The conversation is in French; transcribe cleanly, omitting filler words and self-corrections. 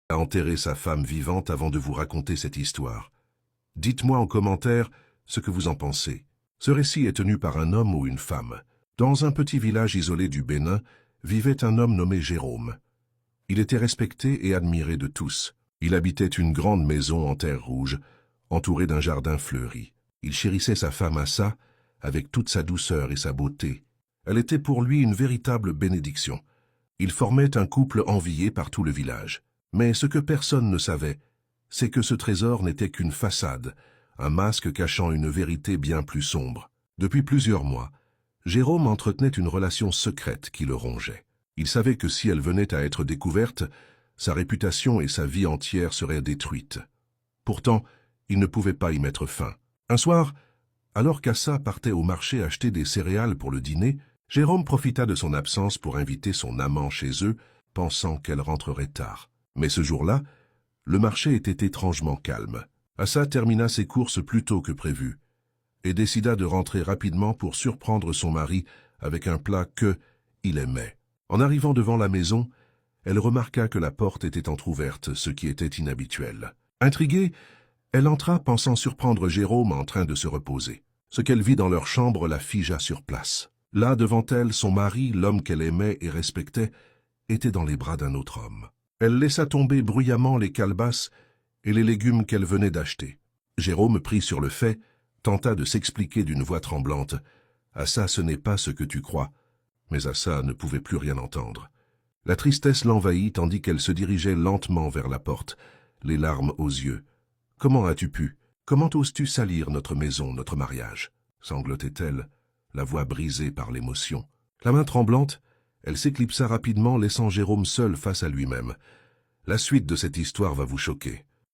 a enterré sa femme vivante avant de vous raconter cette histoire. Dites-moi en commentaire ce que vous en pensez. Ce récit est tenu par un homme ou une femme. Dans un petit village isolé du Bénin, vivait un homme nommé Jérôme. Il était respecté et admiré de tous. Il habitait une grande maison en terre rouge, entourée d'un jardin fleuri. Il chérissait sa femme Assa avec toute sa douceur et sa beauté. Elle était pour lui une véritable bénédiction. Ils formaient un couple envié par tout le village. Mais ce que personne ne savait, c'est que ce trésor n'était qu'une façade, un masque cachant une vérité bien plus sombre. Depuis plusieurs mois, Jérôme entretenait une relation secrète qui le rongeait. Il savait que si elle venait à être découverte, sa réputation et sa vie entière seraient détruites. Pourtant, il ne pouvait pas y mettre fin. Un soir, alors qu'Assa partait au marché acheter des céréales pour le dîner, Jérôme profita de son absence pour inviter son amant chez eux, pensant qu'elle rentrerait tard. Mais ce jour-là, le marché était étrangement calme. Assa termina ses courses plus tôt que prévu et décida de rentrer rapidement pour surprendre son mari avec un plat qu'il aimait. En arrivant devant la maison, elle remarqua que la porte était entr'ouverte, ce qui était inhabituel. Intriguée, elle entra pensant surprendre Jérôme en train de se reposer. Ce qu'elle vit dans leur chambre la figea sur place. Là, devant elle, son mari, l'homme qu'elle aimait et respectait, était dans les bras d'un autre homme. Elle laissa tomber bruyamment les calebasses et les légumes qu'elle venait d'acheter. Jérôme, pris sur le fait, tenta de s'expliquer d'une voix tremblante. « Assa, ce n'est pas ce que tu crois. » Mais Assa ne pouvait plus rien entendre. La tristesse l'envahit tandis qu'elle se dirigeait lentement vers la porte, les larmes aux yeux. « Comment as-tu pu? Comment oses-tu salir notre maison, notre mariage ?» sanglotait-elle, la voix brisée par l'émotion. La main tremblante, elle s'éclipsa rapidement, laissant Jérôme seul face à lui-même. La suite de cette histoire va vous choquer.